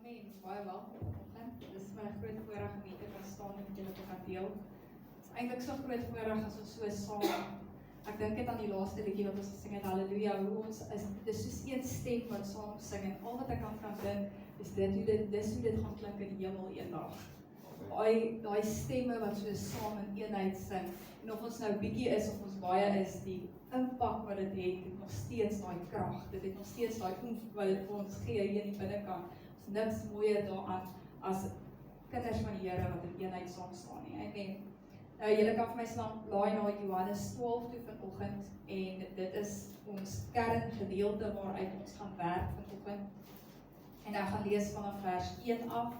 Amen, baie welkom vanoggend. Dit is my groot voorreg om hier te kan staan en met julle te kan deel. Dit is eintlik so groot voorreg as ons so saam. Ek dink dit aan die laaste liedjie wat ons gesing het, Halleluja, hoe ons is, dit is soos een stem wat saam sing en al wat ek kan dink is hoe dit gaan klink in die hemel eendag. Daai stemme wat so saam in eenheid sing. En of ons nou bietjie is of ons baie is, die impak wat dit het nog steeds daai krag. Dit het nog steeds daai oef wat dit vir ons gee hier in die binnekant. Ons niks mooier daaraan as kinders van die Here wat in eenheid saam staan nie. Amen. Julle kan vir my laai na Johannes 12 toe vanoggend en dit is ons kerngedeelte waaruit ons gaan werk vanoggend. En ek gaan lees vanaf vers 1 af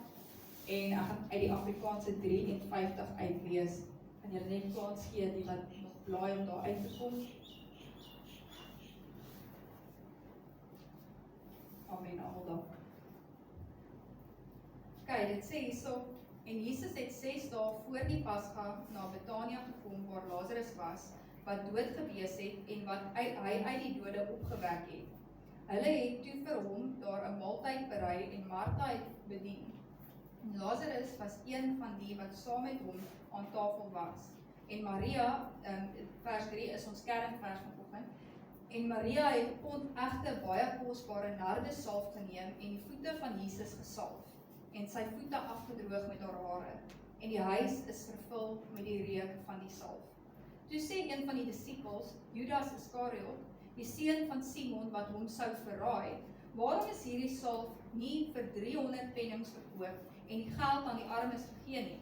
en ek gaan uit die Afrikaanse 53 uitlees. Kan julle net kans gee die wat nog blaai om daar uit te kom? Amen, almal. Okay, dit sê hierso, en Jesus het 6 dae voor die Pasga na Betania gekom waar Lazarus was, wat dood gewees het en wat hy uit die dode opgewek het. Hulle het toe vir hom daar 'n maaltyd berei en Martha het bedien. Lazarus was een van die wat saam met hom aan tafel was. En Maria, vers 3 is ons kernvers vanoggend. En Maria het 'n pond egte baie kosbare nardesalf geneem en die voete van Jesus gesalf en sy voete afgedroog met haar hare. En die huis is vervul met die reuk van die salf. Toe sê een van die disippels, Judas Iskariot, die seun van Simon wat hom sou verraai, waarom is hierdie salf nie vir 300 pennings verkoop en die geld aan die armes gegee nie?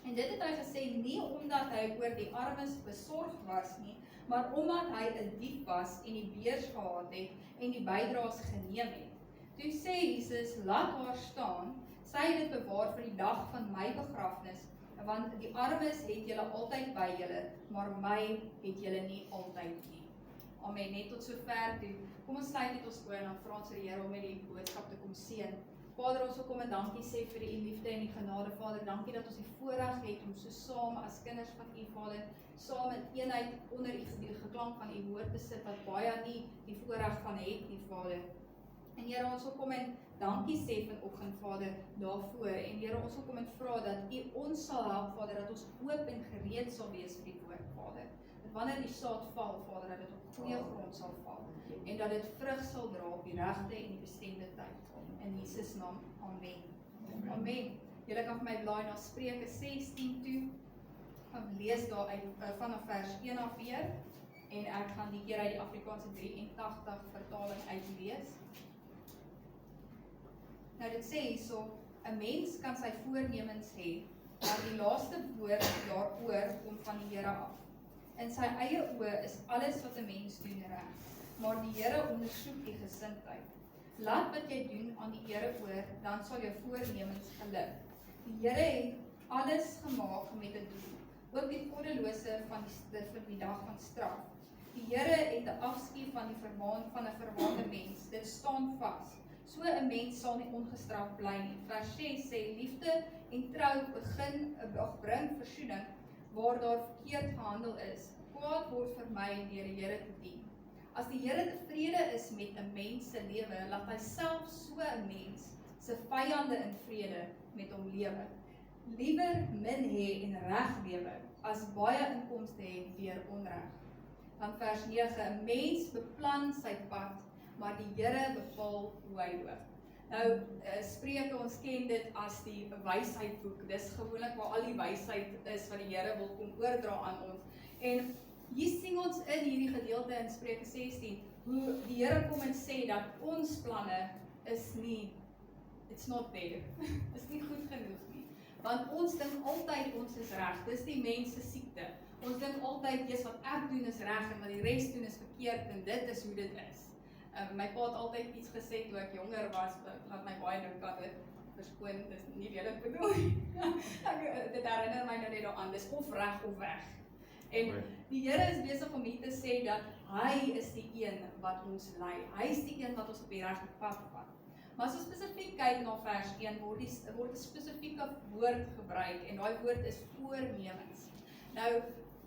En dit het hy gesê nie omdat hy oor die armes besorg was nie, maar omdat hy 'n dief was en die beurs gehad het en die bydraes geneem het. Toe sê Jesus, laat haar staan, sy het dit bewaar vir die dag van my begrafnis, want die armes het julle altyd by julle, maar my het julle nie altyd nie. Amen, net tot sover toe. Kom ons sluit net ons oë en dan vra ons die Here om met die boodskap te kom seën. Vader, ons wil kom en dankie sê vir die liefde en die genade. Vader, dankie dat ons die voorreg het om so saam as kinders van U, Vader, saam in eenheid onder die geklank van U woord te sit, wat baie nie die voorreg van het nie, Vader. En Here, ons wil kom en dankie sê vanoggend, Vader, daarvoor. En Here, ons wil kom en vra dat U ons sal help, Vader, dat ons oop en gereed sal wees vir die woord, Vader. Dat wanneer die saad val, Vader, dat dit op goeie grond sal val. En dat dit vrug sal dra op die regte en die bestemde tyd. In Jesus naam, amen. Amen. Julle kan vir my blaai na Spreuke 16 toe. Gaan lees daar uit vanaf vers 1 af weer. En ek gaan die keer uit die Afrikaanse 83 vertaling uitlees. Nou dit sê hierso, 'n mens kan sy voornemens hê, maar die laaste woord daaroor kom van die Here af. In sy eie oë is alles wat 'n mens doen reg, maar die Here ondersoek die gesindheid. Laat wat jy doen aan die Here oor, dan sal jou voornemens geluk. Die Here het alles gemaak met 'n doel, ook die goddelose van die dag van straf. Die Here het 'n afskuw van die van 'n verwaande mens, dit staan vas. So 'n mens sal nie ongestraf bly nie. Vers 6 sê, liefde en trou bring versoening, waar daar verkeerd gehandel is. Kwaad word vermy deur die Here te dien. As die Here tevrede is met 'n mens se lewe, laat hy self so 'n mens se vyande in vrede met hom lewe. Liewer min hê en reg lewe, as baie inkomste hê deur onreg. Dan vers 9, 'n mens beplan sy pad, maar die Here bepaal hoe hy loop. Nou, Spreuke, ons ken dit as die wysheidboek. Dis gewoonlik waar al die wysheid is wat die Here wil kom oordra aan ons. En hier sien ons in hierdie gedeelte in Spreuke 16, hoe die Here kom en sê dat ons planne is nie, it's not there, is nie goed genoeg nie. Want ons dink altyd ons is reg, dis die mens se siekte. Ons dink altyd, dis wat ek doen is reg en wat die res doen is verkeerd en dit is hoe dit is. My pa het altyd iets gesê toe ek jonger was, wat my baie dink aan dit, verskoon, dis nie wat ek bedoel. Dit herinner my nou net daaraan, dis of reg of weg. En die Here is besig om hier te sê dat hy is die een wat ons lei. Hy is die een wat ons op die regte pad vat. Maar as ons spesifiek kyk na vers 1, word 'n spesifieke woord gebruik en daai woord is voornemens. Nou,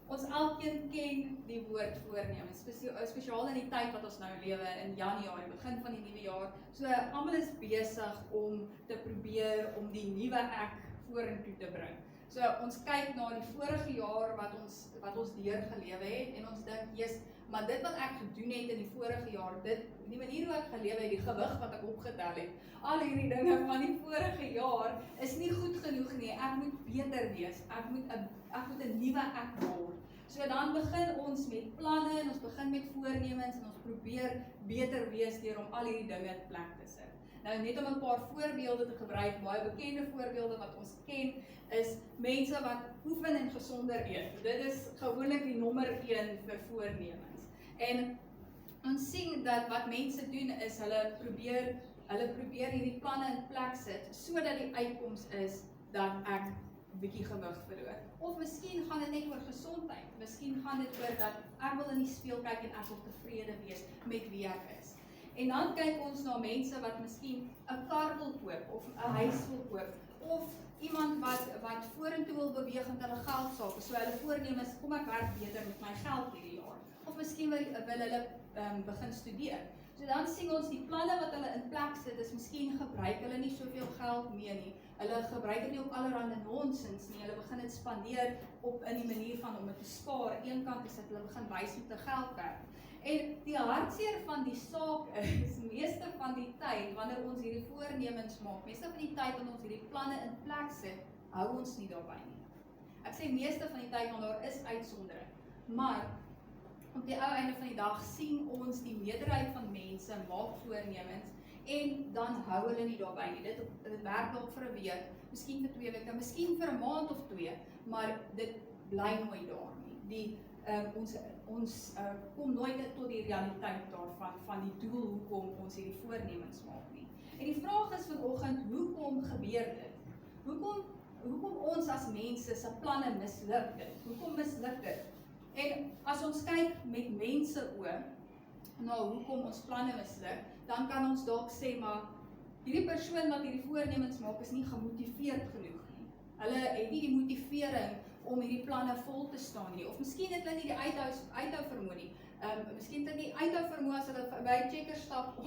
Ons elkeen ken die woord voornemens, spesiaal in die tyd wat ons nou lewe in Januarie, begin van die nuwe jaar. So almal is besig om te probeer om die nuwe ek vorentoe te bring. So ons kyk na die vorige jaar wat ons deurgelewe het en ons dink, yes, maar dit wat ek gedoen het in die vorige jaar, die manier hoe ek gelewe het, die gewig wat ek opgetel het, al hierdie dinge van die vorige jaar is nie goed genoeg nie. Ek moet beter wees. Ek moet 'n nuwe ek word. So dan begin ons met planne en ons begin met voornemens en ons probeer beter wees deur om al hierdie dinge in plek te sit. Nou net om 'n paar voorbeelde te gebruik, baie bekende voorbeelde wat ons ken, is mense wat oefen en gesonder eet. Dit is gewoonlik die nommer 1 vir voornemens. En ons sien dat wat mense doen is hulle probeer hierdie planne in plek sit sodat die uitkoms is dat ek 'n bietjie gewig verloor. Of miskien gaan dit net oor gesondheid. Miskien gaan dit oor dat ek wil in die spieël kyk en ek wil tevrede wees met wie ek is. En dan kyk ons na mense wat miskien 'n kar wil koop of 'n huis wil koop of iemand wat vorentoe wil beweeg met hulle geld sake. So hulle voorneem is, kom ek werk beter met my geld hierdie jaar. Of miskien wil hulle begin studeer. So dan sien ons die planne wat hulle in plek sit, is miskien gebruik hulle nie soveel geld meer nie. Hulle gebruik dit nie op allerlei nonsens nie. Hulle begin dit spandeer in die manier van om dit te spaar. Eenkant is dit hulle begin wys met 'n geldwerk. En die hartseer van die saak is, meeste van die tyd, wanneer ons hierdie voornemens maak, meeste van die tyd wanneer ons hierdie planne in plek sit, hou ons nie daarby nie. Ek sê meeste van die tyd, want daar is uitsondering. Maar op die ou einde van die dag sien ons die meerderheid van mense maak voornemens en dan hou hulle nie daarby nie. Dit werk dalk vir 'n week, miskien vir 2 weke, miskien vir 'n maand of 2, maar dit bly nooit daar nie. Ons kom nooit tot die realiteit daarvan, van die doel hoekom ons hierdie voornemens maak nie. En die vraag is vanoggend, hoekom gebeur dit? Hoekom ons as mense se planne misluk dit? Hoekom misluk dit? En as ons kyk met mense oë na hoekom ons planne misluk, dan kan ons dalk sê, maar hierdie persoon wat hierdie voornemens maak is nie gemotiveerd genoeg nie. Hulle het nie die motivering om hierdie planne vol te staan nie, of miskien het hulle nie die uithou vermoë nie. Miskien het hulle nie uithou vermoë as hulle by 'n Checkers stap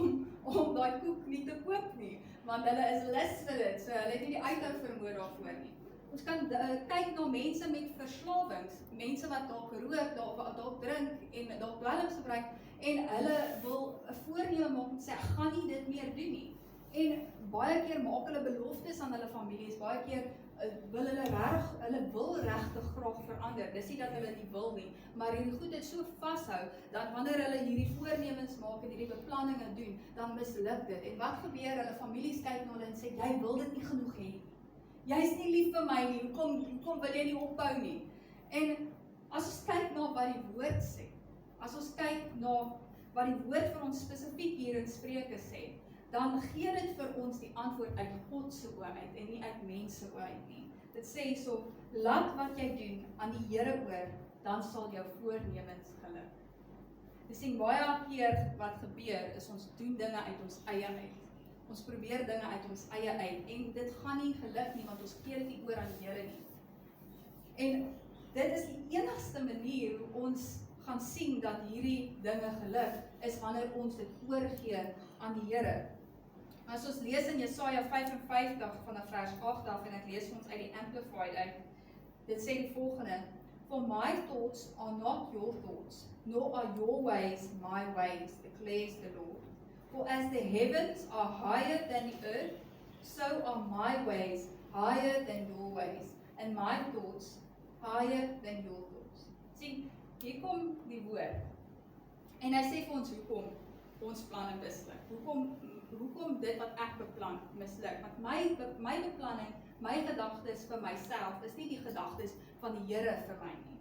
om daai koek nie te koop nie, want hulle is lus vir dit, so hulle het nie die uithou vermoë daarvoor nie. Ons kan kyk na mense met verslawings, mense wat dalk rook, dalk drink en dalk dwelms gebruik en hulle wil 'n voorneme maak en sê, ek gaan nie dit meer doen nie. En baie keer maak hulle beloftes aan hulle families, baie keer wil hulle wil regtig graag verander. Dis nie dat hulle nie wil nie, maar hierdie goed het so vashou dat wanneer hulle hierdie voornemens maak en hierdie beplanninge doen, dan misluk dit. En wat gebeur? Hulle families kyk na hulle en sê, jy wil dit nie genoeg hê. Jy's nie lief vir my nie, hoekom wil jy nie ophou nie? En as ons kyk na wat die woord sê, as ons kyk na wat die woord vir ons spesifiek hier in Spreuke sê, dan gee dit vir ons die antwoord uit God se oë uit en nie uit mense oë uit nie. Dit sê so, laat wat jy doen aan die Here oor, dan sal jou voornemens geluk. Ons sien baie keer wat gebeur is ons doen dinge uit ons eie uit. Ons probeer dinge uit ons eie uit en dit gaan nie geluk nie want ons gee dit nie oor aan die Here nie. En dit is die enigste manier hoe ons gaan sien dat hierdie dinge geluk is wanneer ons dit oorgee aan die Here. As ons lees in Jesaja 55 vanaf vers 8 af en ek lees ons uit die Amplified uit. Dit sê die volgende: For my thoughts are not your thoughts, nor are your ways my ways, declares the Lord. For as the heavens are higher than the earth, so are my ways higher than your ways, and my thoughts higher than your thoughts. Sien, hier kom die woord. En hy sê vir ons hoekom ons planne misluk. Hoekom dit wat ek beplan misluk? Want my beplanning, my gedagtes vir myself is nie die gedagtes van die Here vir my nie.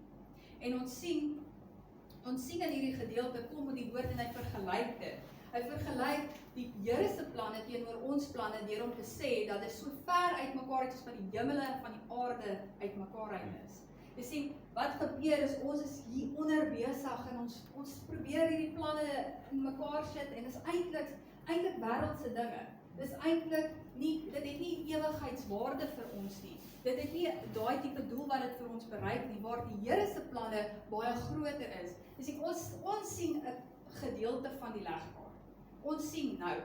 En ons sien in hierdie gedeelte kom met die woord en hy vergelyk dit. Hy vergelyk die Here se planne teenoor ons planne deur om te sê dat dit so ver uitmekaar is wat die hemele en van die aarde uitmekaar uit is. Jy sien, wat gebeur is ons is hier onder besig en ons probeer hierdie planne in mekaar sit en is eintlik wêreldse dinge. is eintlik nie, dit het nie ewigheidswaarde vir ons nie. Dit het nie daai tipe doel wat dit vir ons bereik nie, waar die Here se planne baie groter is. Dus ons sien 'n gedeelte van die legkaart. Ons sien nou,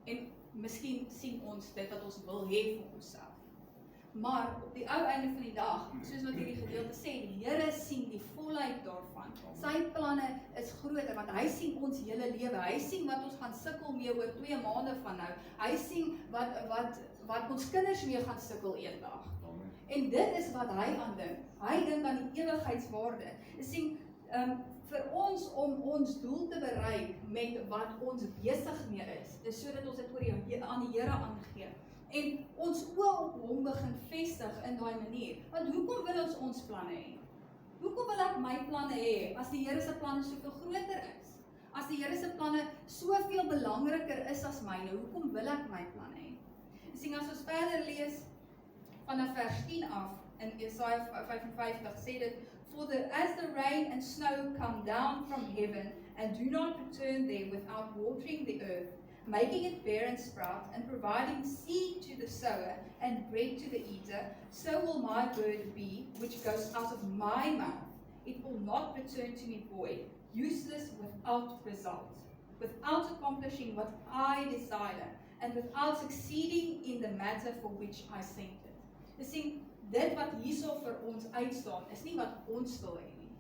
en miskien sien ons dit wat ons wil hê vir onsself. Maar op die ou einde van die dag, soos wat hierdie gedeelte sê, die Here sien die volheid daarvan. Sy planne is groter, want hy sien ons hele lewe. Hy sien wat ons gaan sukkel mee oor 2 maande van nou. Hy sien wat ons kinders mee gaan sukkel eendag. En dit is wat hy aan dink. Hy dink aan die ewigheidswaarde. Jy sien, vir ons om ons doel te bereik met wat ons besig mee is sodat ons dit aan die Here aangee. En ons oë op hom begin vestig in daai manier. Want hoekom wil ons planne hê? Hoekom wil ek my planne hê as die Here se planne soveel groter is? As die Here se planne soveel belangriker is as myne, hoekom wil ek my planne hê? Sien, as ons verder lees vanaf vers 10 af in Jesaja 55 sê dit, as the rain and snow come down from heaven and do not return there without watering the earth, making it bear and sprout, and providing seed to the sower and bread to the eater, so will my word be, which goes out of my mouth. It will not return to me void, useless without result, without accomplishing what I desire, and without succeeding in the matter for which I sent it. You see, dit wat hierso vir ons uitstaan, is nie wat ons wil hê nie.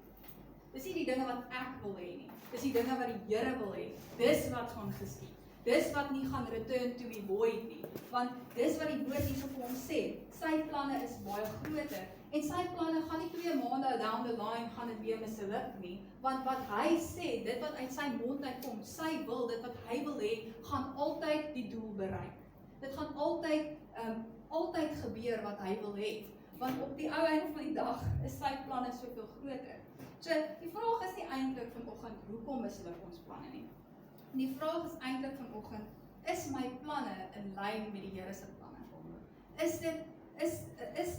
Dis nie die dinge wat ek wil hê nie. Dis die dinge wat die Here wil hê. Dis wat gaan geskied. Dis wat nie gaan return to me void nie. Want dis wat die woord hierso vir ons sê. Sy planne is baie groter. En sy planne gaan nie 2 maande down the line gaan dit weer misluk nie. Want wat hy sê, dit wat uit sy mond uitkom, sy wil, dit wat hy wil hê, gaan altyd die doel bereik. Dit gaan altyd gebeur wat hy wil hê. Want op die ou einde van die dag is sy planne soveel groter. So, die vraag is nie eintlik vanoggend, hoekom misluk ons planne nie? Die vraag is eintlik vanoggend, is my planne in lyn met die Here se planne? Is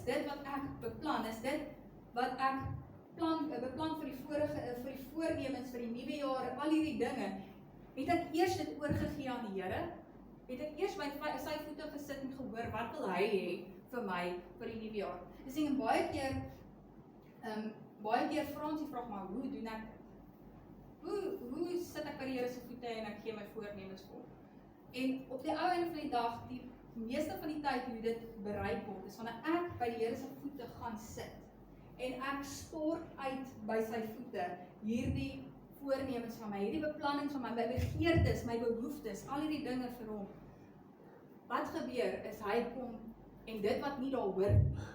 dit wat ek beplan? Is dit wat ek beplan vir die voornemens vir die nuwe jaar, al hierdie dinge? Het ek eers dit oorgegee aan die Here? Het ek eers by sy voete gesit en gehoor wat wil hy hê vir my vir die nuwe jaar? Dis en baie keer vra ons die vraag, maar hoe doen ek dit? Hoe sit ek by die Here se voete en ek gee my voornemens voor? En op die ou einde van die dag, die meeste van die tyd hoe dit bereik word, is wanneer ek by die Here se voete gaan sit en ek stort uit by sy voete hierdie voornemens van my, hierdie beplannings van my begeertes, my behoeftes, al hierdie dinge vir hom. Wat gebeur is hy kom en dit wat nie daar hoort nie,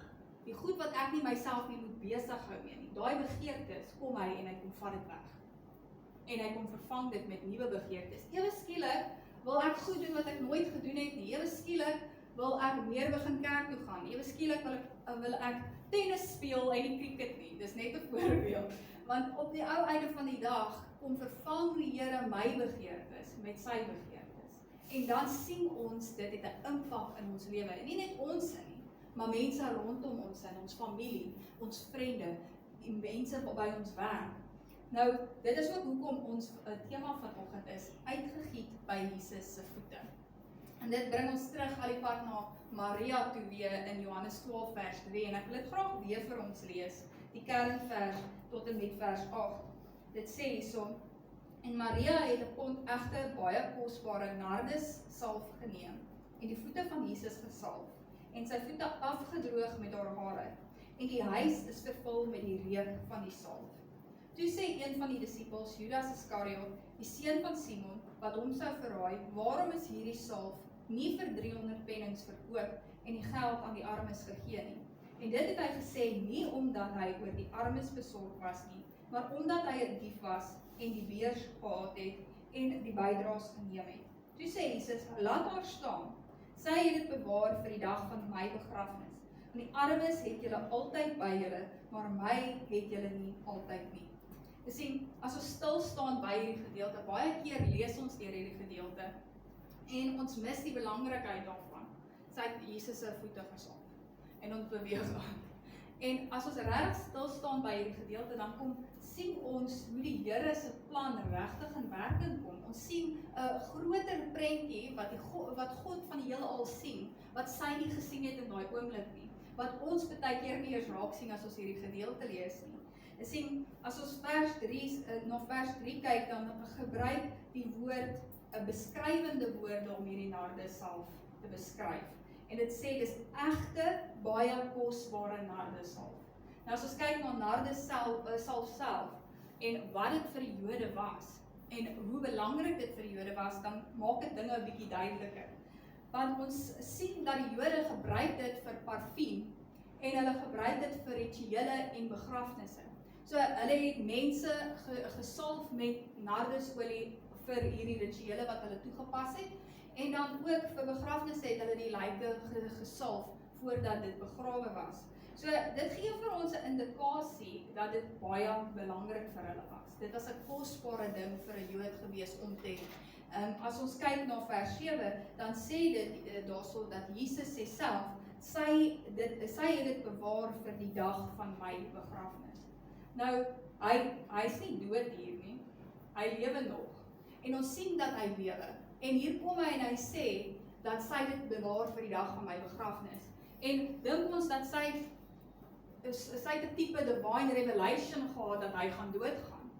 die goed wat ek nie myself nie moet besig hou mee nie, daai begeertes kom hy en hy kom vat dit weg. En hy kom vervang dit met nuwe begeertes. Ewe skielik wil ek goed doen wat ek nooit gedoen het nie. Ewe skielik wil ek meer begin kerk toe gaan. Ewe skielik wil ek tennis speel en nie cricket nie. Dis net 'n voorbeeld. Want op die ou einde van die dag kom vervang die Here my begeertes met sy begeertes. En dan sien ons dit het 'n impak in ons lewe. En nie net ons nie, maar mense rondom ons en ons familie, ons vriende, en mense by ons werk. Nou, dit is ook hoekom ons tema vanoggend is, uitgegiet by Jesus se voete. En dit bring ons terug al die pad na Maria toe weer in Johannes 12 vers 2, en ek wil dit graag weer vir ons lees, die kernvers tot en met vers 8. Dit sê hierso, en Maria het 'n pond egte baie kosbare nardus salf geneem, en die voete van Jesus gesalf, en sy voete afgedroog met haar hare, en die huis is vervul met die reuk van die salf. Toe sê een van die disippels, Judas Iskariot, die seun van Simon, wat hom sou verraai, waarom is hierdie salf nie vir 300 pennings verkoop en die geld aan die armes gegee nie? En dit het hy gesê nie omdat hy oor die armes besorg was nie, maar omdat hy 'n dief was en die beurs gehaat het en die bydraes geneem het. Toe sê Jesus, laat haar staan. Sy het dit bewaar vir die dag van my begrafnis. En die armes het julle altyd by julle, maar my het julle nie altyd nie. Jy sien, as ons stil staan by hierdie gedeelte, baie keer lees ons deur hierdie gedeelte en ons mis die belangrikheid daarvan. Sy het Jesus se voete gesalf en ons beweeg aan. En as ons regtig stil staan by hierdie gedeelte, dan sien ons hoe die Here se plan regtig in werking kom. Ons sien 'n groter prentjie wat God van die heelal sien, wat sy nie gesien het in daai oomblik nie, wat ons baie keer nie eers raak sien as ons hierdie gedeelte lees nie. Ons sien, as ons na vers 3 kyk, dan gebruik die woord 'n beskrywende woord om hierdie nardesalf te beskryf. En dit sê, dis egte, baie kosbare nardesalf. Nou as ons kyk na nardesalf self, en wat dit vir die Jode was, en hoe belangrik dit vir die Jode was, dan maak dit dinge 'n bietjie duideliker. Want ons sien dat die Jode gebruik dit vir parfuum, en hulle gebruik dit vir rituele en begrafnisse. So hulle het mense gesalf met nardesolie vir hierdie rituele wat hulle toegepas het, en dan ook vir begrafnisse het hulle die lyke gesalf voordat dit begrawe was. So dit gee vir ons 'n indikasie dat dit baie belangrik vir hulle was. Dit was 'n kosbare ding vir 'n Jood gewees om te hê. As ons kyk na vers 7, dan sê dit daarso dat Jesus sê self, sy het dit bewaar vir die dag van my begrafnis. Nou, hy is nie dood hier nie, hy lewe nog. En ons sien dat hy lewe. En hier kom hy en hy sê, dat sy dit bewaar vir die dag van my begrafnis. En dink ons dat sy het 'n tipe divine revelation gehad, dat hy gaan doodgaan.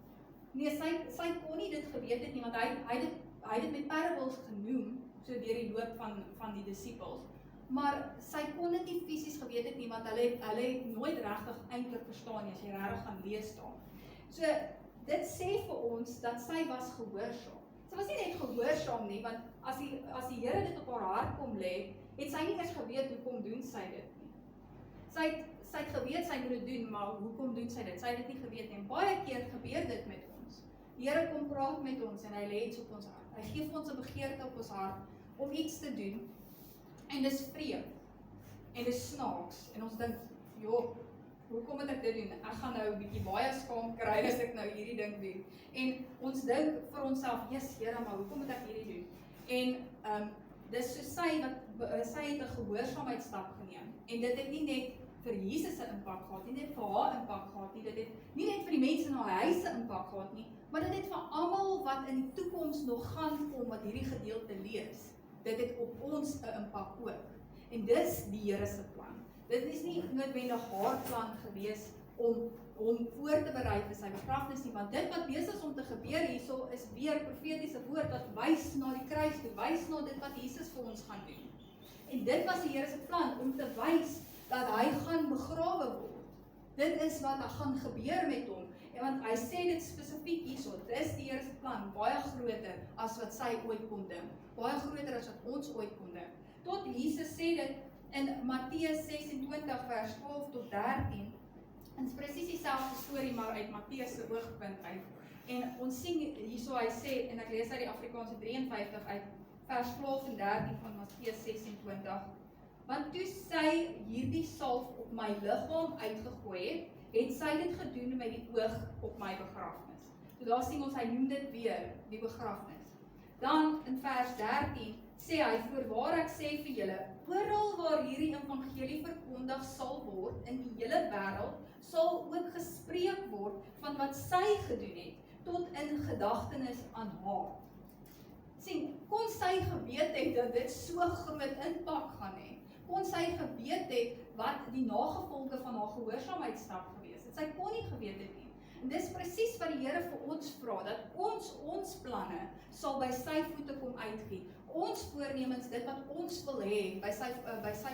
Nee, sy kon nie dit geweet het nie, want hy het dit met parables genoem, so deur die loop van die disippels. Maar sy kon dit nie fisies geweet het nie, want hulle het nooit regtig eintlik verstaan nie, as jy regtig gaan lees daar. So, dit sê vir ons, dat sy was gehoorsaam. Sy was nie net gehoorsaam nie, want as die Here dit op haar hart kom lê, het sy nie eers geweet hoekom doen sy dit nie. Sy het geweet sy moet dit doen, maar hoekom doen sy dit? Sy het dit nie geweet nie. En baie keer gebeur dit met ons. Die Here kom praat met ons en hy lê iets op ons hart. Hy gee vir ons 'n begeerte op ons hart om iets te doen. En dis vreemd. En dis snaaks. En ons dink, joh, hoekom moet ek dit doen? Ek gaan nou 'n bietjie baie skaam kry as ek nou hierdie ding doen. En ons dink vir onsself, yes, Here, maar hoekom moet ek hierdie doen? En dis so sy het 'n gehoorsaamheidsstap geneem. En dit het nie net vir Jesus 'n impak gehad, nie net vir haar impak gehad nie, dit het nie net vir die mense in haar huis 'n impak gehad nie, maar dit het vir almal wat in die toekoms nog gaan kom wat hierdie gedeelte lees. Dit het op ons 'n impak ook. En dis die Here se plan. Dit is nie noodwendig haar plan gewees om voor te berei vir sy begrafnis nie, want dit wat besig is om te gebeur hierso is weer profetiese woord wat wys na die kruis toe, wys na dit wat Jesus vir ons gaan doen. En dit was die Here se plan om te wys dat hy gaan begrawe word. Dit is wat gaan gebeur met hom. Want hy sê dit spesifiek hierso, dis die Here se plan, baie groter as wat sy ooit kon dink. Baie groter as wat ons ooit kon dink. Tot Jesus sê dit in Matteus 26 vers 12 tot 13. En dit is presies dieselfde storie, maar uit Matteus se oogpunt uit. En ons sien hierso, hy sê, en ek lees uit die Afrikaanse 53 uit vers 12 en 13 van Matteus 26. Want toe sy hierdie salf op my liggaam uitgegooi het sy dit gedoen met die oog op my begrafnis. So daar sien ons, hy noem dit weer, die begrafnis. Dan in vers 13 sê hy, voorwaar ek sê vir julle, oral waar hierdie evangelie verkondig sal word in die hele wêreld, sal ook gespreek word van wat sy gedoen het, tot in gedagtenis aan haar. Sien, kon sy geweet het dat dit so groot impak gaan hê? Kon sy geweet het wat die nagevolge van haar gehoorsaamheidsstap gewees het? Sy kon nie geweet het nie. En dis presies wat die Here vir ons vra, dat ons planne sal by sy voete kom uitgiet. Ons voornemens, dit wat ons wil hê, by sy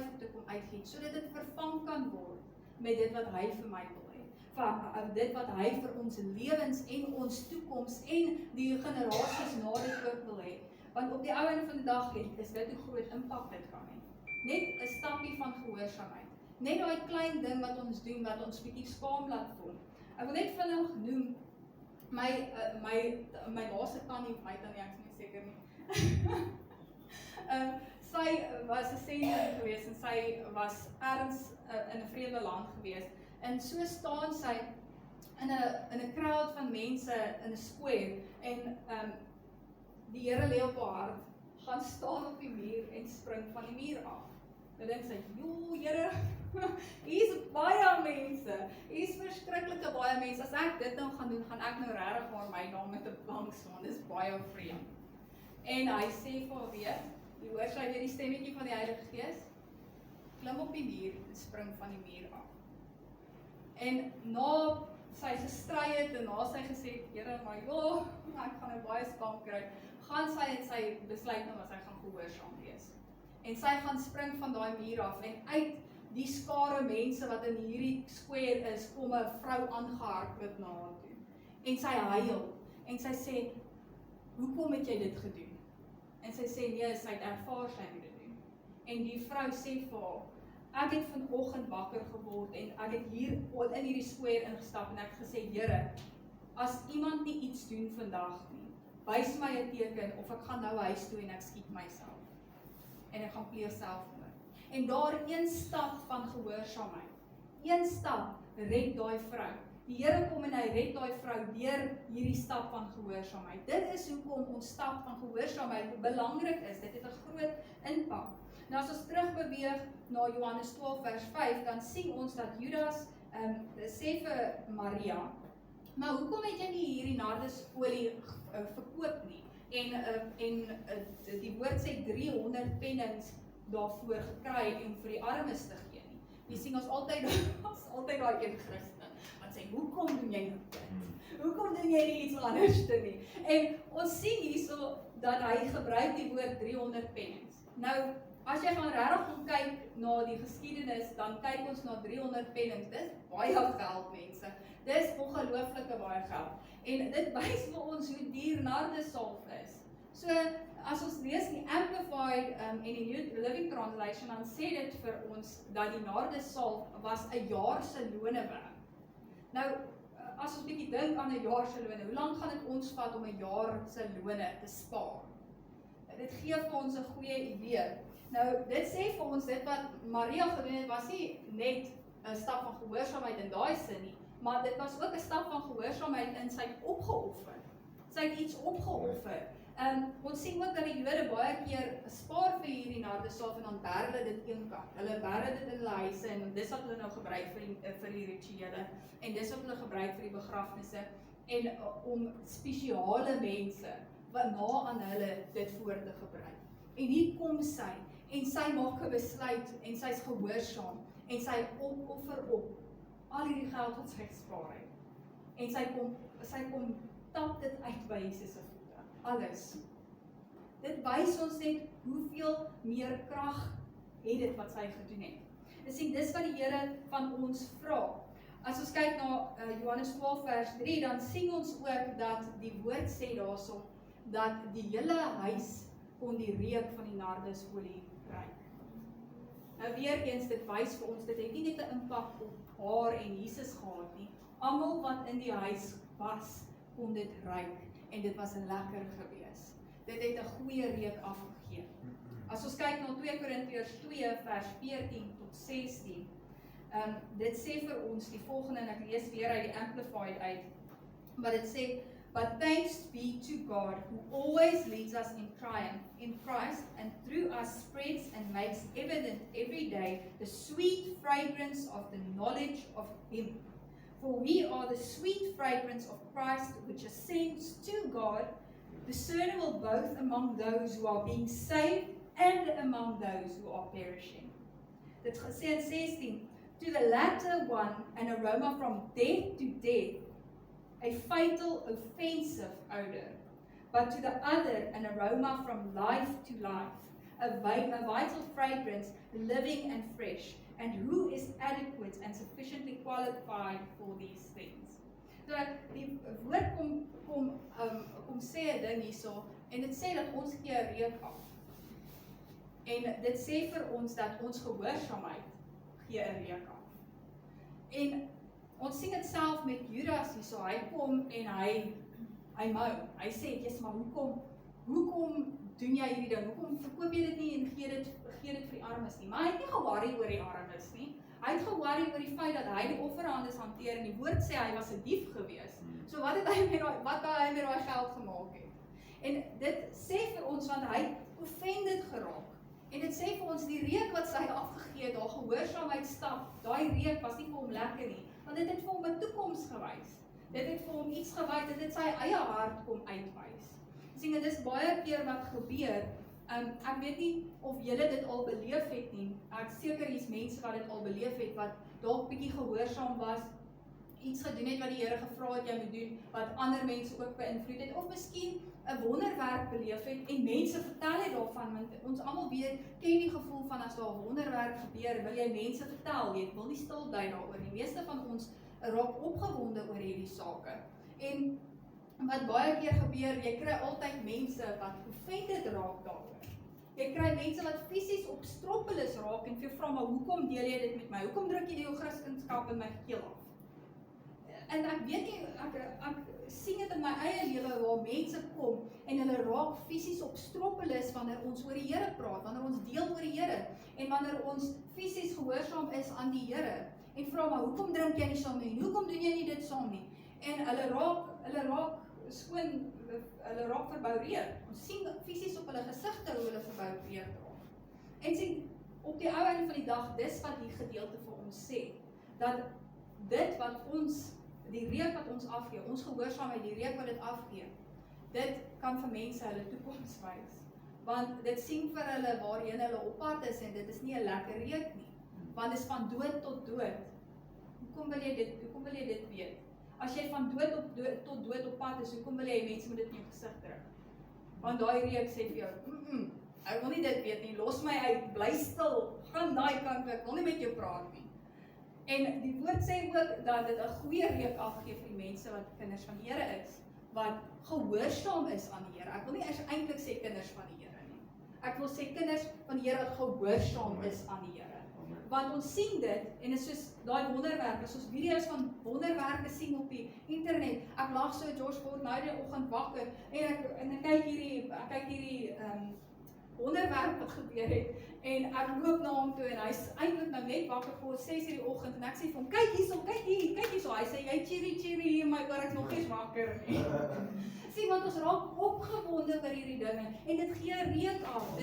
voete kom uitgiet, sodat dit vervang kan word met dit wat hy vir my wil hê. Van dit wat hy vir ons lewens en ons toekoms en die generasies na dit ook wil hê. Want op die ou einde van die dag is dit hoe groot impak dit kan hê. Net 'n stapie van gehoorsaamheid. Net daai klein ding wat ons doen, wat ons bietjie skaam laat voel. Ek wil net vinnig noem, my laaste tannie, my tannie, ek is nie seker nie. Sy was 'n sending gewees en sy was ergens in 'n vreemde land gewees. En so staan sy in 'n crowd van mense in 'n square en die Here lê op haar hart, gaan staan op die muur en spring van die muur af. Dan dink sy, joh, Here, hier's baie mense, hier's verskriklike baie mense, as ek dit nou gaan doen, gaan ek nou regtig maar my naam met 'n plank slaan, dis baie vreemd. En hy sê vir haar weer, jy hoor sy weer die stemmetjie van die Heilige Gees, klim op die muur en spring van die muur af. En na sy gestry het en na sy gesê, Here, maar joh, ek gaan nou baie spam kry, gaan sy en sy besluit nou, as sy gaan gehoorsaam wees. En sy gaan spring van daai muur af en uit die skare mense wat in hierdie square is, kom 'n vrou aangehardloop na haar toe. En sy huil en sy sê, hoekom het jy dit gedoen? En sy sê, nee, sy het ervaar sy moet dit doen. En die vrou sê vir haar, ek het vanoggend wakker geword en ek het hier in hierdie square ingestap en ek het gesê, Here, as iemand nie iets doen vandag nie, wys my 'n teken of ek gaan nou huis toe en ek skiet myself. En ek gaan pleeg selfmoord. En daar een stap van gehoorsaamheid, een stap red daai vrou. Die Here kom en hy red daai vrou deur hierdie stap van gehoorsaamheid. Dit is hoekom ons stap van gehoorsaamheid belangrik is. Dit het 'n groot impak. Nou as ons terugbeweeg na Johannes 12 vers 5, dan sien ons dat Judas sê vir Maria, maar hoekom het jy nie hierdie nardesolie verkoop nie? En die woord sê 300 pennings daarvoor gekry en vir die armes te gee nie. Jy sien ons altyd daai een Christen wat sê, hoekom doen jy nou dit? Hoekom doen jy nie iets anders nie? En ons sien hierso dat hy gebruik die woord 300 pennings. Nou, as jy gaan regtig kyk na die geskiedenis, dan kyk ons na 300 pennings. Dis baie geld, mense. Dis ongelooflike baie geld. En dit wys vir ons hoe duur nardesalf is. So, as ons lees die Amplified en die New Living Translation, dan sê dit vir ons dat die nardesalf was 'n jaar se lone werd. Nou, as ons bietjie dink aan 'n jaar se lone, hoe lank gaan dit ons vat om 'n jaar se lone te spaar? Dit gee vir ons 'n goeie idee. Nou, dit sê vir ons, dit wat Maria gedoen het, was nie net 'n stap van gehoorsaamheid in daai sin nie, maar dit was ook 'n stap van gehoorsaamheid in sy opgeoffer. Sy het iets opgeoffer. Ons sien ook dat die Jode baie keer spaar vir hierdie nardesalf en dan berg hulle dit eenkant. Hulle berg dit in hulle huise en dis wat hulle nou gebruik vir die rituele en dis wat hulle gebruik vir die begrafnisse en om spesiale mense wat na aan hulle dit voor te gebruik. En hier kom sy en sy maak 'n besluit en sy's gehoorsaam en sy opoffer op al hierdie geld wat sy gespaar het. En sy kom tap dit uit by Jesus se voete. Alles. Dit wys ons net hoeveel meer krag het dit wat sy gedoen het. Dis wat die Here van ons vra. As ons kyk na Johannes 12 vers 3, dan sien ons ook dat die woord sê daarso dat die hele huis kon die reuk van die nardesolie ruik. Nou weer eens, dit wys vir ons, dit het nie net 'n impak op haar en Jesus gehad nie. Almal wat in die huis was, kon dit ruik en dit was lekker gewees. Dit het 'n goeie reuk afgegee. As ons kyk na 2 Korintiërs 2 vers 14 tot 16, dit sê vir ons die volgende, en ek lees weer uit die Amplified uit, maar dit sê, but thanks be to God, who always leads us in triumph in Christ, and through us spreads and makes evident every day the sweet fragrance of the knowledge of Him. For we are the sweet fragrance of Christ, which ascends to God, discernible both among those who are being saved and among those who are perishing. Dit gesê in 16, to the latter one an aroma from death to death, a fatal, offensive odor, but to the other an aroma from life to life, a vital fragrance, living and fresh, and who is adequate and sufficiently qualified for these things. So, die woord kom sê 'n ding hierso, en dit sê dat ons gee 'n reuk af. En dit sê vir ons dat ons gehoorsaamheid gee 'n reuk af. En ons sien dit self met Judas hierso, hy kom en hy mou. Hy sê, "Jesus, maar hoekom doen jy hierdie ding? Hoekom verkoop jy dit nie en gee dit vir die armes nie?" Maar hy het nie ge-worry oor die armes nie. Hy het ge-worry oor die feit dat hy die offerhandes hanteer en die woord sê hy was 'n dief gewees. So wat het hy met daai geld gemaak het? En dit sê vir ons want hy het offended geraak. En dit sê vir ons, die reuk wat sy afgegee het, haar gehoorsaamheid stap, daai reuk was nie vir hom lekker nie, want dit het vir hom 'n toekoms gewys. Dit het vir hom iets gewys, dit het sy eie hart kom uitwys. Sien, dit is baie keer wat gebeur. Ek weet nie of julle dit al beleef het nie. Ek seker hier's mense wat dit al beleef het, wat dalk bietjie gehoorsaam was, iets gedoen het wat die Here gevra het jy moet doen, wat ander mense ook beïnvloed het, of miskien 'n wonderwerk beleef het en mense vertel het daarvan, want ons almal weet, ken die gevoel van as daar 'n wonderwerk gebeur, wil jy mense vertel, jy wil nie stil bly daaroor nie. Die meeste van ons raak opgewonde oor hierdie sake. En wat baie keer gebeur, jy kry altyd mense wat offended raak daaroor. Jy kry mense wat fisies op stroppeles raak en vir jou vra, maar hoekom deel jy dit met my? Hoekom druk jy die Christendom in my keel af? En ek weet nie, ek sien dit in my eie lewe waar mense kom en hulle raak fisies op stroppeles wanneer ons oor die Here praat, wanneer ons deel oor die Here en wanneer ons fisies gehoorsaam is aan die Here en vra, maar hoekom drink jy nie saam nie? Hoekom doen jy nie dit saam nie? En hulle raak skoon, hulle raak verboureerd. Ons sien fisies op hulle gesigte hoe hulle verboureerd raak. En sien, op die ou einde van die dag, dis wat die gedeelte vir ons sê, dat dit wat ons, die reuk wat ons afgee, ons gehoorsaamheid, die reuk wat dit afgee, dit kan vir mense hulle toekoms wys. Want dit sien vir hulle waarheen hulle op pad is en dit is nie 'n lekker reuk nie. Want dit is van dood tot dood. Hoekom wil jy dit weet? As jy van dood tot dood op pad is, hoekom wil jy mense met dit in jou gesig druk? Want daai reuk sê vir jou, ek wil nie dit weet nie, los my uit, bly stil, gaan daai kant, ek wil nie met jou praat nie. En die woord sê ook dat dit 'n goeie reuk afgee vir die mense wat kinders van die Here is, wat gehoorsaam is aan die Here. Ek wil nie eintlik sê kinders van die Here nie. Ek wil sê kinders van die Here wat gehoorsaam is aan die Here. Want ons sien dit, en dit is soos daai wonderwerke, soos video's van wonderwerke sien op die internet. Ek lag so, George word nou die oggend wakker, en ek kyk hierdie wonderwerk wat gebeur het, en ek loop na hom toe, en hy's eintlik nou net wakker voor 6 uur die oggend, en ek sê vir hom, kyk hierso, hy sê, jy cheery hier, my oor, ek nog nie wakker nie. Sien, want ons raak opgewonde oor hierdie dinge, en dit gee reuk af,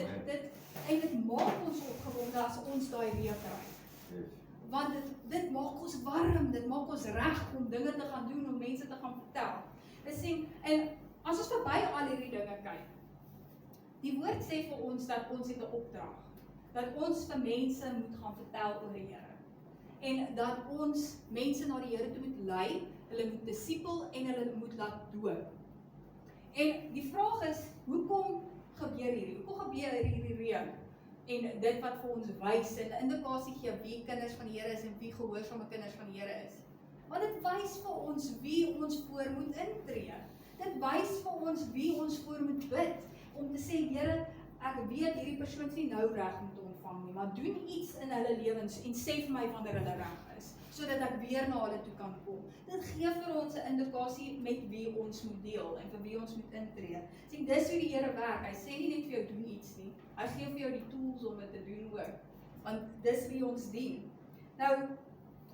en dit maak ons opgewonde as ons daai reuk kry. Want dit maak ons warm, dit maak ons reg om dinge te gaan doen, om mense te gaan vertel. Sien, en as ons verby al hierdie dinge kyk, die woord sê vir ons dat ons het 'n opdrag, dat ons vir mense moet gaan vertel oor die Here. En dat ons mense na die Here toe moet lei, hulle moet disipel en hulle moet laat doop. En die vraag is, hoekom gebeur hierdie? Hoekom gebeur hierdie reuk? En dit wat vir ons wys en 'n indikasie gee wie kinders van die Here is en wie gehoorsame kinders van die Here is. Want dit wys vir ons wie ons voor moet intree. Dit wys vir ons wie ons voor moet bid. Om te sê, Here, ek weet hierdie persoon is nie nou reg om te ontvang nie, maar doen iets in hulle lewens en sê vir my wanneer hulle reg is, sodat ek weer na hulle toe kan kom. Dit gee vir ons 'n indikasie met wie ons moet deel en vir wie ons moet intree. Sien, dis hoe die Here werk. Hy sê nie net vir jou doen iets nie. Hy gee vir jou die tools om dit te doen ook. Want dis wie ons dien. Nou,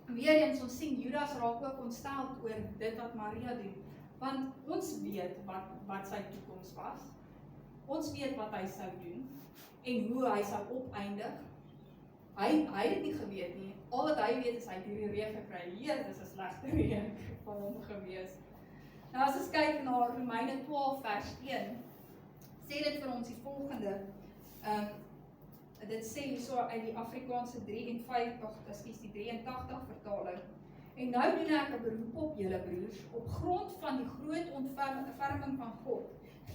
weer eens ons sien Judas raak ook ontstel oor dit wat Maria doen. Want ons weet wat sy toekoms was. Ons weet wat hy sou doen en hoe hy sou opeindig. Hy het dit nie geweet nie. Al wat hy weet is hy het hierdie reuk gekry. Dis 'n slegte reuk vir hom gewees. Nou as ons kyk na Romeine 12 vers 1, sê dit vir ons die volgende. Dit sê hierso uit die Afrikaanse 83 vertaling. En nou doen ek 'n beroep op julle broers, op grond van die groot ontferming van God.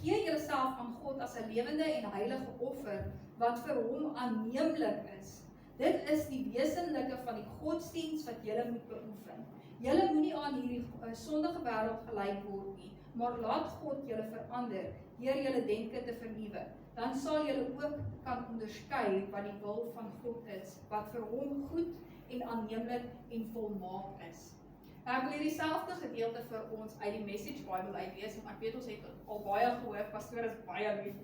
Gee julleself aan God as 'n lewende en heilige offer, wat vir hom aanneemlik is. Dit is die wesenlike van die godsdiens wat julle moet beoefen. Julle moenie aan hierdie sondige wêreld gelyk word nie, maar laat God julle verander, deur julle denke te vernuwe. Dan sal julle ook kan onderskei wat die wil van God is, wat vir hom goed en aanneemlik en volmaak is. Ek wil hierdieselfde gedeelte vir ons uit die Message Bible uitlees, want ek weet ons het al baie gehoor, pastoor is baie lief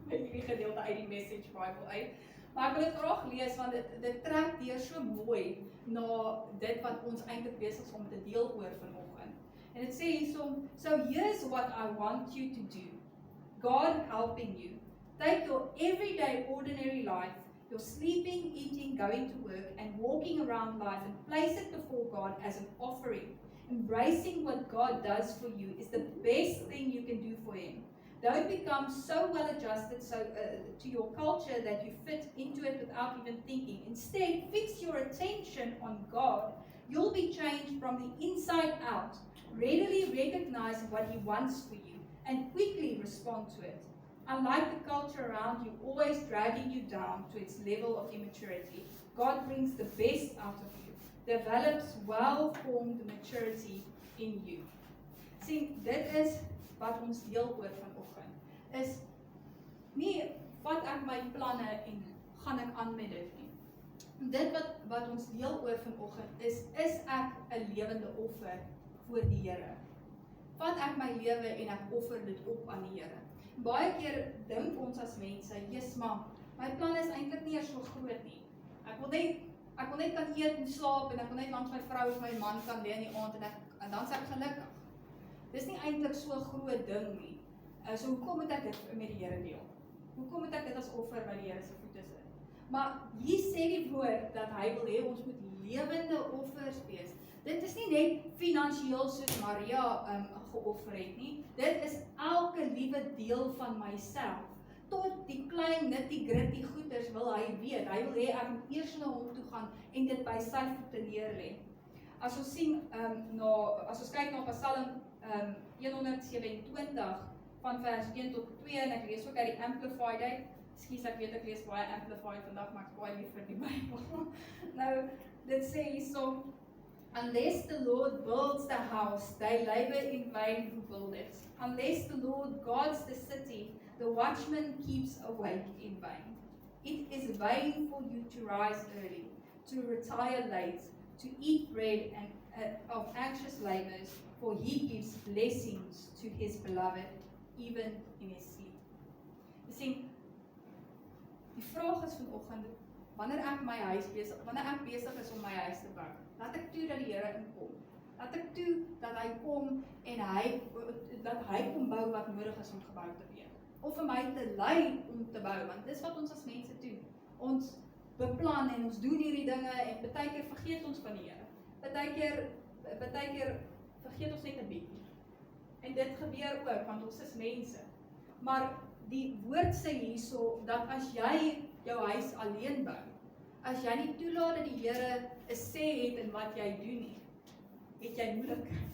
met hierdie gedeelte uit die Message Bible uit. Maar ek wil dit graag lees, want dit trek deur so mooi na dit wat ons eintlik besig is om te deel oor vanoggend. En dit sê hierso, so here's what I want you to do. God helping you. Take your everyday ordinary life your sleeping, eating, going to work, and walking around life, and place it before God as an offering. Embracing what God does for you is the best thing you can do for Him. Don't become so well adjusted to your culture that you fit into it without even thinking. Instead, fix your attention on God. You'll be changed from the inside out. Readily recognize what He wants for you and quickly respond to it. Unlike the culture around you, always dragging you down to its level of immaturity, God brings the best out of you, develops well-formed maturity in you. Sien, dit is wat ons deel oor vanoggend. Is nie wat ek my planne en gaan ek aan met dit nie. Dit wat ons deel oor vanoggend is ek 'n lewende offer voor die Here. Vat ek my lewe en ek offer dit op aan die Here. Baie keer dink ons as mense, "Jesus, maar my plan is eintlik nie so groot nie. Ek wil net kan eet en slaap en ek wil net langs my vrou of my man kan lê in die aand en dan is ek gelukkig." Dis nie eintlik so 'n groot ding nie. So hoekom moet ek dit met die Here deel? Hoekom moet ek dit as offer by die Here se voete sit? Maar hier sê die woord dat hy wil hê ons moet lewende offers wees. Dit is nie net finansiëel soos Maria geoffer het nie. Dit is elke liewe deel van myself. Tot die klein nitty-gritty goeders wil hy weet. Hy wil hê ek moet eers na hom toe gaan en dit by sy voete neerlê. As ons sien as ons kyk na Psalm 127 van vers 1 tot 2 en ek lees ook uit die Amplified uit. Ekskuus, ek weet ek lees baie Amplified vandag, maar ek is baie lief vir die Bybel. Nou, dit sê hierso, "Unless the Lord builds the house, they labor in vain who build it. Unless the Lord guards the city, the watchman keeps awake in vain. It is vain for you to rise early, to retire late, to eat bread of anxious labors, for He gives blessings to His beloved, even in His sleep." Jy sien, die vraag is vanoggend, wanneer ek besig is om my huis te bou, laat ek toe dat die Here inkom. Laat ek toe dat hy kom en dat hy kom bou wat nodig is om gebou te wees. Of vir my te lei om te bou, want dis wat ons as mense doen. Ons beplan en ons doen hierdie dinge en baie keer vergeet ons van die Here. Baie keer vergeet ons net 'n bietjie. En dit gebeur ook, want ons is mense. Maar die woord sê hierso, dat as jy jou huis alleen bou, as jy nie toelaat dat die Here 'n sê het in wat jy doen nie, het jy moeilikheid.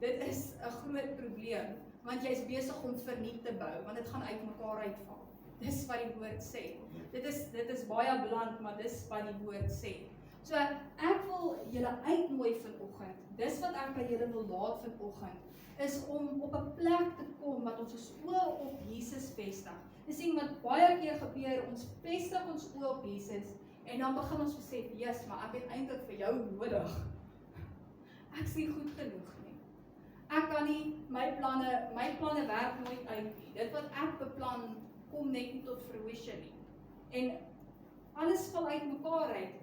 Dit is 'n groot probleem, want jy is besig om verniet te bou, want dit gaan uitmekaar uitval. Dis wat die woord sê. Dit is baie bland, maar dis wat die woord sê. So, ek wil julle uitnooi vanoggend, dis wat ek by julle wil laat vanoggend, is om op 'n plek te kom wat ons oë op Jesus vestig. Dis sien wat baie keer gebeur, ons vestig ons oë op Jesus en dan begin ons besef, "Jesus, maar ek het eintlik vir jou nodig. Ek is nie goed genoeg nie. Ek kan nie my planne werk nooit uit nie. Dit wat ek beplan kom net nie tot fruition nie. En alles val uit mekaar uit.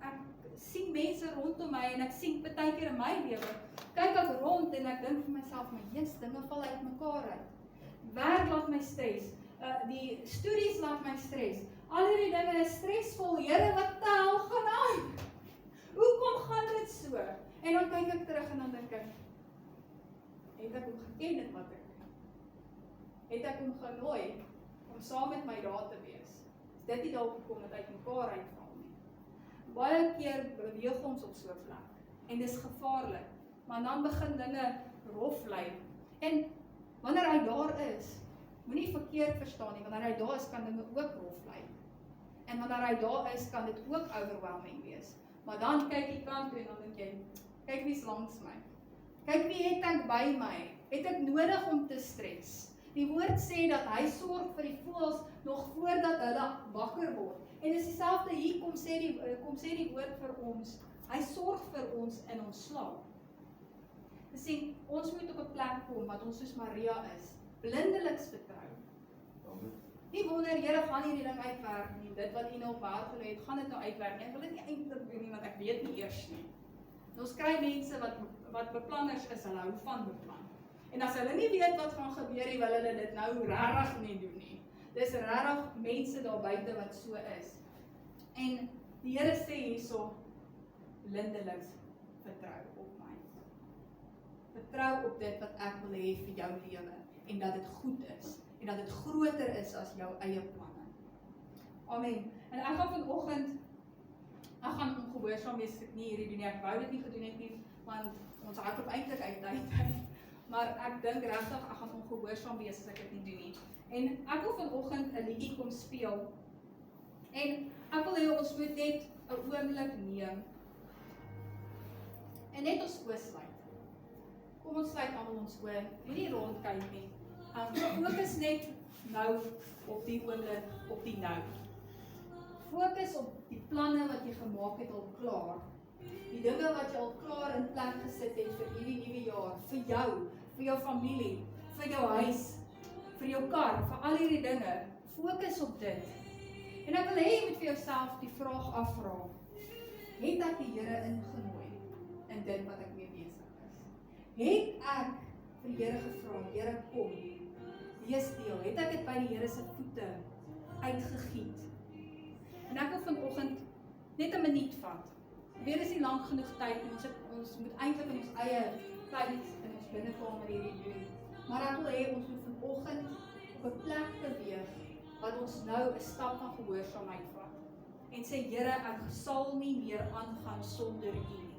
Ek sien mense rondom my en ek sien baie keer in my lewe, kyk ek rond en ek dink vir myself, "Maar Jesus, dinge val uit mekaar uit. Werk laat my stres, die studies laat my stres, al hierdie dinge is stresvol, Here, wat die hel gaan aan? Hoekom gaan dit so?" En dan kyk ek terug en dan dink ek, het ek hom geken in wat ek doen? Het ek hom genooi om saam met my daar te wees? Is dit nie dalk gekom dat uit mekaar uitval nie? Baie keer beweeg ons op so 'n plek en dis gevaarlik, maar dan begin dinge rof lyk. En wanneer hy daar is, moenie verkeerd verstaan nie, wanneer hy daar is, kan dinge ook rof lyk. En wanneer hy daar is, kan dit ook overwhelming wees. Maar dan kyk jy kant toe en dan dink jy, kyk wie's langs my. Kyk wie het ek by my. Het ek nodig om te stres? Die woord sê dat hy sorg vir die voëls nog voordat hulle wakker word. En dis dieselfde hier kom sê die woord vir ons. Hy sorg vir ons in ons slaap. Dis sien, ons moet op 'n plek kom wat ons soos Maria is, blindeliks vertrou. Nie wonder, Here, gaan hierdie ding uitwerk nie. Dit wat U nou op my hart gelê het, gaan dit nou uitwerk nie. Ek wil dit nie eintlik doen nie, want ek weet nie eers nie. Ons kry mense wat beplanners is, hulle hou van beplan. En as hulle nie weet wat gaan gebeur nie, wil hulle dit nou regtig nie doen nie. Dis regtig mense daar buite wat so is. En die Here sê hierso, blindelings vertrou op my. Vertrou op dit wat ek wil hê vir jou lewe en dat dit goed is en dat dit groter is as jou eie planne. Amen. En ek gaan vanoggend ongehoorsaam wees as ek nie hierdie doen nie. Ek wou dit nie gedoen het nie, want ons hardloop eintlik uit tyd. Maar ek dink regtig ek gaan ongehoorsaam wees as ek dit nie doen nie. En ek wil vanoggend 'n liedjie kom speel. En ek wil hê ons moet net 'n oomblik neem en net ons oë sluit. Kom ons sluit almal ons oë, moenie rondkyk nie. Fokus net nou op die oomblik, op die nou. Fokus op die planne wat jy gemaak het al klaar. Die dinge wat jy al klaar in plek gesit het vir hierdie nuwe jaar, vir jou familie, vir jou huis, vir jou kar, vir al hierdie dinge. Fokus op dit. En ek wil hê jy moet vir jouself die vraag afvra. Het ek die Here ingenooi in dit wat ek mee besig is? Het ek vir die Here gevra, Here kom, wees deel? Het ek dit by die Here se voete uitgegiet? En ek wil vanoggend net 'n minuut vat. Weer is nie lank genoeg tyd nie. Ons moet eintlik in ons eie tyd in ons binnekamer hierdie doen. Maar ek wil hê ons moet vanoggend op 'n plek beweeg wat ons nou 'n stap van gehoorsaamheid vat. En sê, Here, ek sal nie meer aangaan sonder U nie.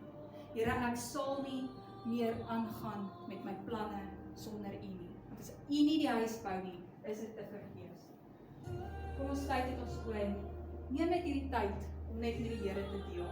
Here, ek sal nie meer aangaan met my planne sonder U nie. Want as U nie die huis bou nie, is dit te vergeefs. Kom ons sluit dit ons oë. Neem net hierdie tyd om net met die Here te deel.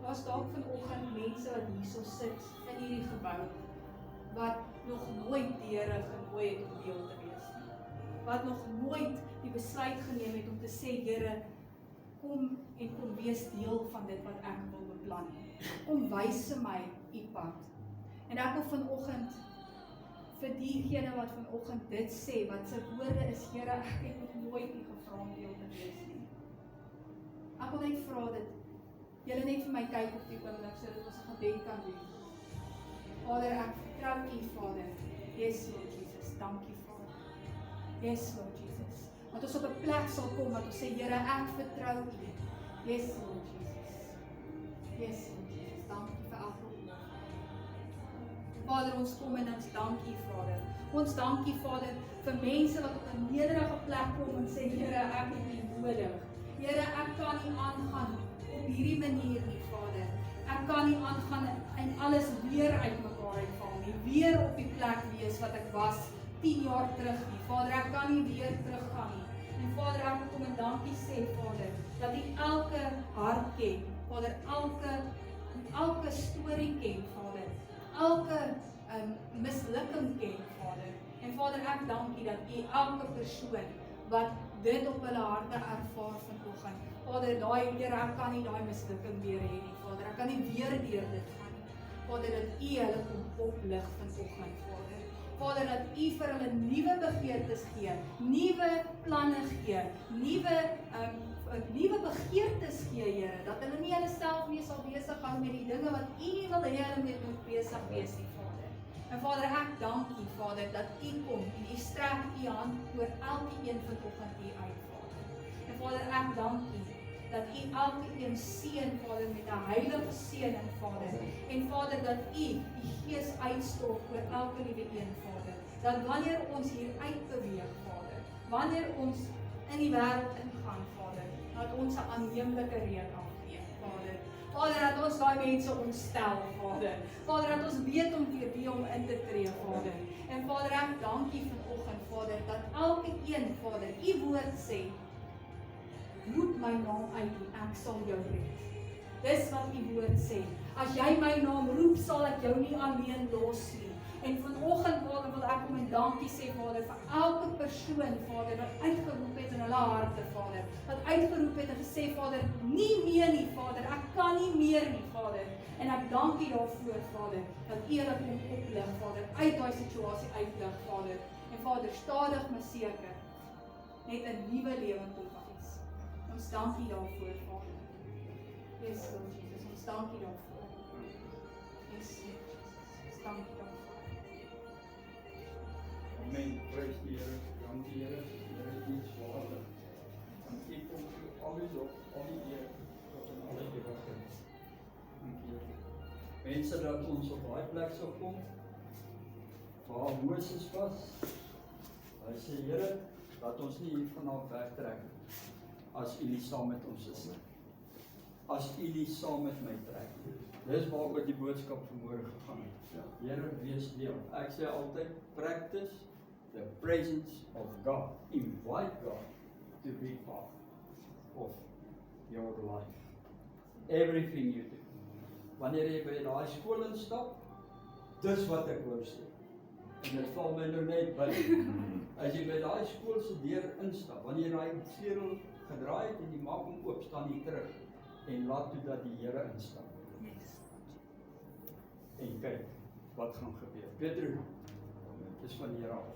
Daar's dalk vanoggend mense wat hierso sit in hierdie gebou wat nog nooit die Here genooi het om deel te wees nie. Wat nog nooit die besluit geneem het om te sê, Here, kom en kom wees deel van dit wat ek wil beplan. Kom wys my U pad. En ek wil vanoggend vir diegene wat vanoggend dit sê, wat se woorde is, Here, ek het nog nooit U gevra om deel te wees nie. Ek wil net vra dit julle net vir my kyk op die oomblik sodat ons 'n gebed kan doen. Vader, ek vertrou U, Vader. Yes, Lord Jesus. Dankie, Vader. Yes, Lord Jesus. Dat ons op 'n plek sal kom wat ons sê, Here, ek vertrou U. Yes, Lord Jesus. Yes, Lord Jesus. Dankie vir elke woord. Vader, ons kom en ons dank U, Vader. Ons dank U, Vader, vir mense wat op 'n nederige plek kom en sê, Here, ek het U nodig. Here, ek kan nie aangaan op hierdie manier nie, Vader. Ek kan nie aangaan en alles weer uitmekaar uitval nie, weer op die plek wees wat ek was 10 jaar terug nie. Vader, ek kan nie weer teruggaan nie. En Vader, ek wil kom en dankie sê, Vader, dat U elke hart ken, Vader, elke storie ken, Vader, elke mislukking ken, Vader. En Vader, ek dankie dat U elke persoon wat dit op hulle harte ervaar vanoggend. Vader, Here, ek kan nie daai mislukking weer hê nie, Vader. Ek kan nie weer deur dit gaan nie. Vader, dat U hulle kom oplig vanoggend, Vader. Vader, dat U vir hulle nuwe begeertes gee, nuwe planne gee, nuwe begeertes gee, Here, dat hulle nie hulle self nie sal besig hou met die dinge wat U nie wil hê hulle moet besig wees nie, Vader. En Vader, ek dank U, Vader, dat U kom en U strek U hand oor elkeen vanoggend hier uit, Vader. En Vader, ek dank U dat U elkeen seën, Vader, met 'n heilige seëning, Vader. En Vader, dat U die Gees uitstort oor elke liewe een, Vader. Dat wanneer ons hier uitbeweeg, Vader, wanneer ons in die wêreld ingaan, Vader, dat ons 'n aanneemlike reuk afgee, Vader. Vader, dat ons daai mense ontstel, Vader. Vader, dat ons weet om vir wie om in te tree, Vader. En Vader, ek dankie vanoggend, Vader, dat elke een, Vader, u woord sê, roep my naam uit en ek sal jou red. Dis wat u woord sê. As jy my naam roep, sal ek jou nie alleen los nie. En vanoggend, Vader, wil ek kom en dankie sê, Vader, vir elke persoon, Vader, wat uitgeroep het in hulle harte, Vader. Wat uitgeroep het en gesê, Vader, nie meer nie, Vader, ek kan nie meer nie, Vader. En ek dank U daarvoor, Vader, dat U hulle kom oplig, Vader, uit daai situasie uitlig, Vader. En Vader, stadig maar seker, net 'n nuwe lewe kom wys. Ons dank U daarvoor, Vader. Yes, Lord Jesus, ons dank U daarvoor. Yes, Jesus, ons dank U daarvoor. Amen. Prys die Here. Dank die Here. Here is iets waarlik. Want U kom vir alles op, al die eer tot in alle ewigheid. Dank die Here. Mense, dat ons op daai plek sou kom waar Moses was. Hy sê, Here, dat ons nie hier vanaf wegtrek as U nie saam met ons is nie. As U nie saam met my trek. Dis waaroor die boodskap vanmôre gegaan het. Here, wees deel. Ek sê altyd, practice the presence of God. Invite God to be part of your life. Everything you do. Wanneer jy by daai skool instap, dis wat ek wou sê. En dit val my nou net by. As jy by daai skool se deur instap, wanneer jy daai sleutel gedraai het en jy maak hom oop, staan jy terug en laat toe dat die Here instap. En kyk wat gaan gebeur. Pedro, dis van die Here af.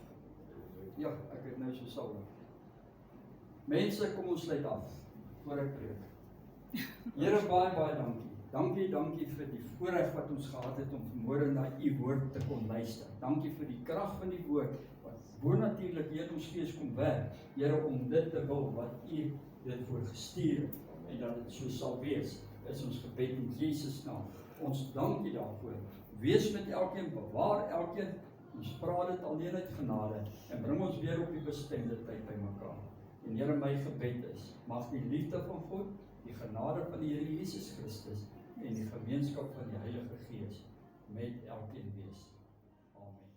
Ja, ek het nou so Saul. Mense, kom ons sluit af voor ek preek. Here, baie dankie. Dankie vir die voorreg wat ons gehad het om vanmôre na U woord te kon luister. Dankie vir die krag van die woord wat bonatuurlik in ons gees kom werk. Here, om dit te wil wat U dit voorgestuur het en dat dit so sal wees, is ons gebed in Jesus naam. Ons dank U daarvoor. Wees met elkeen, bewaar elkeen. Ons vra dit alleen uit genade en bring ons weer op die bestemde tyd by mekaar. En Here, my gebed is, mag die liefde van God, die genade van die Here Jesus Christus en die gemeenskap van die Heilige Gees met elkeen wees. Amen.